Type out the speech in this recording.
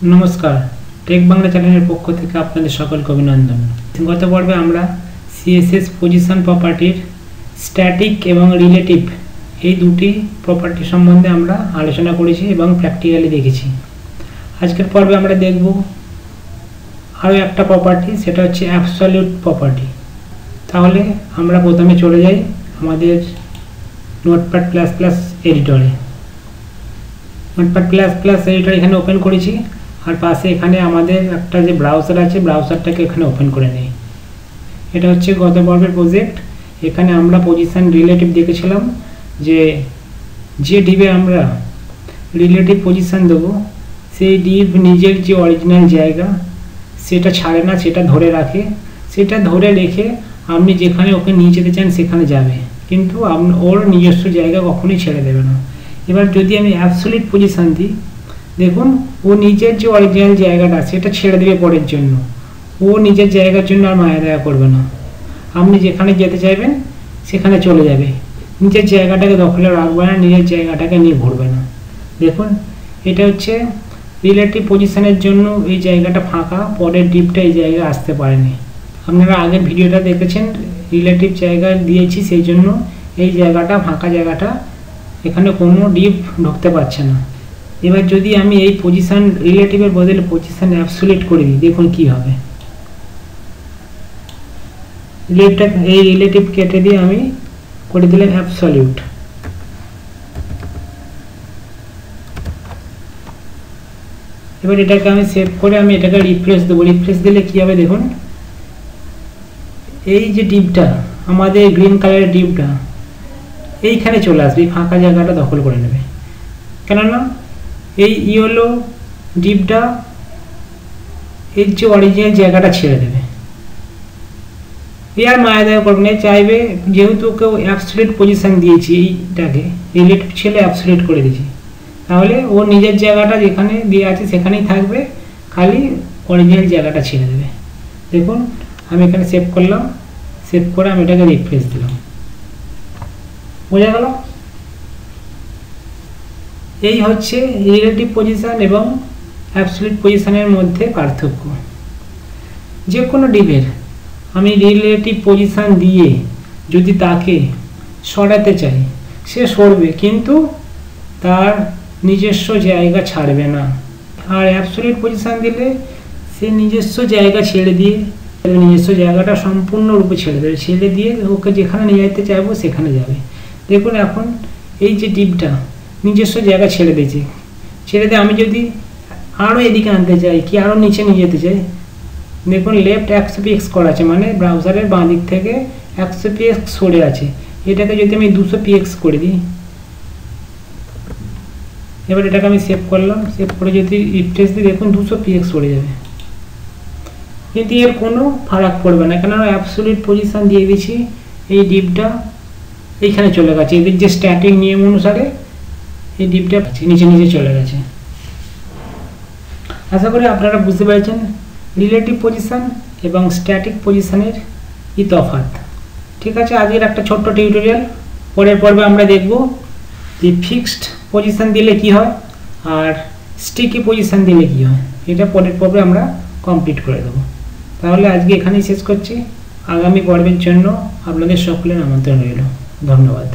नमस्कार take Bangla channel पक्ष থেকে আপনাদের সকলকে অভিনন্দন। গত পর্বে আমরা সিএসএস পজিশন প্রপার্টির স্ট্যাটিক এবং রিলেটিভ এই দুটি প্রপার্টি সম্বন্ধে আমরা আলোচনা করেছি এবং প্র্যাকটিক্যালি দেখেছি। আজকের পর্বে আমরা দেখব আরো একটা প্রপার্টি, সেটা হচ্ছে অ্যাবসলিউট প্রপার্টি। তাহলে আমরা প্রথমে চলে যাই আমাদের নোটপ্যাড প্লাস প্লাস এডিটরে। নোটপ্যাড প্লাস প্লাস এডিটর এখানে ওপেন করেছি, আর পাশে এখানে আমাদের একটা যে ব্রাউজার আছে ব্রাউজারটাকে এখানে ওপেন করে নেই। এটা হচ্ছে গত পর্বের প্রজেক্ট। এখানে আমরা পজিশন রিলেটিভ দেখেছিলাম যে ডিবে আমরা রিলেটিভ পজিশন দেবো, সেই ডিপ নিজের যে অরিজিনাল জায়গা সেটা ছাড়ে না, সেটা ধরে রাখে। সেটা ধরে রেখে আপনি যেখানে ওকে নিয়ে যেতে চান সেখানে যাবে, কিন্তু ওর নিজস্ব জায়গা কখনোই ছেড়ে দেবে না। এবার যদি আমি অ্যাবসলিউট পজিশন দিই, দেখুন ও নিজের যে অরিজিনাল জায়গাটা সেটা ছেড়ে দেবে পরের জন্য। ও নিজের জায়গার জন্য আর মায়া দয়া করবে না। আপনি যেখানে যেতে চাইবেন সেখানে চলে যাবে, নিজের জায়গাটাকে দখলে রাখবে না, নিজের জায়গাটাকে নিয়ে ঘুরবে না। দেখুন এটা হচ্ছে রিলেটিভ পজিশনের জন্য এই জায়গাটা ফাঁকা, পরের ডিপটা এই জায়গায় আসতে পারেনি। আপনারা আগের ভিডিওটা দেখেছেন, রিলেটিভ জায়গা দিয়েছি সেই জন্য এই জায়গাটা ফাঁকা, জায়গাটা এখানে কোনো ডিপ ঢুকতে পারছে না। এবার যদি আমি এই পজিশন রিলেটিভের বদলে পজিশন অ্যাবসলিউট করে দিই, দেখুন কি হবে। এই রিলেটিভ কেটে দিয়ে আমি করে দিলাম অ্যাবসলিউট। এবার এটাকে আমি সেভ করে আমি এটাকে রিফ্রেশ দেবো। রিফ্রেশ দিলে কি হবে দেখুন, এই যে ডিপটা আমাদের গ্রিন কালারের ডিপটা এইখানে চলে আসবে, ফাঁকা জায়গাটা দখল করে নেবে। কেননা এই ইয়েলো ডিপটা এর যে অরিজিনাল জায়গাটা ছেড়ে দেবে, আর মায়া দয়া করবে না, চাইবে যেহেতু কেউ অ্যাবসলিউট পজিশন দিয়েছি, এইটাকে রিলেটিভ ছেলে অ্যাবসলিউট করে দিয়েছি, তাহলে ও নিজের জায়গাটা যেখানে দিয়ে আছে সেখানেই থাকবে, খালি অরিজিনাল জায়গাটা ছেড়ে দেবে। দেখুন আমি এখানে সেভ করলাম, সেভ করে আমি এটাকে রিফ্রেশ দিলাম। বোঝা গেল? এই হচ্ছে রিলেটিভ পজিশন এবং অ্যাবসলিউট পজিশনের মধ্যে পার্থক্য। যে কোনো ডিপের আমি রিলেটিভ পজিশন দিয়ে যদি তাকে সরাতে চাই, সে সরবে কিন্তু তার নিজস্ব জায়গা ছাড়বে না। আর অ্যাবসলিউট পজিশন দিলে সে নিজস্ব জায়গা ছেড়ে দিয়ে নিজস্ব জায়গাটা সম্পূর্ণরূপে ছেড়ে দেবে, ছেড়ে দিয়ে ওকে যেখানে নিয়ে যেতে চাইবো সেখানে যাবে। দেখুন এখন এই যে ডিপটা নিজস্ব জায়গা ছেড়ে দিয়েছে, ছেড়ে দিয়ে আমি যদি আরও এদিকে আনতে চাই কি আরও নিচে নিয়ে যেতে চাই, দেখুন লেফট 100px করা আছে, মানে ব্রাউজারের বাঁ দিক থেকে 100px সরে আছে। এটাকে যদি আমি 200px করে দিই, এবার এটাকে আমি সেভ করলাম, সেভ করে যদি রিফ্রেশ দিই দেখুন 200px সরে যাবে, কিন্তু এর কোনো ফারাক পড়বে না, কেন অ্যাবসলিউট পজিশন দিয়ে দিয়েছি। এই ডিপটা এইখানে চলে গেছে, এদের যে স্ট্যাটিক নিয়ম অনুসারে এই ডিপটা নিচে নিচে চলে গেছে। আশা করি আপনারা বুঝতে পেরেছেন রিলেটিভ পজিশন এবং স্ট্যাটিক পজিশনের কি তফাৎ। ঠিক আছে, আজকের একটা ছোট্ট টিউটোরিয়াল। পরের পর্বে আমরা দেখব যে ফিক্সড পজিশন দিলে কি হয় আর স্টিকি পজিশন দিলে কি হয়, এটা পরের পর্বে আমরা কমপ্লিট করে দেবো। তাহলে আজকে এখানেই শেষ করছি। আগামী পর্বের জন্য আপনাদের সকলের আমন্ত্রণ রইল। ধন্যবাদ।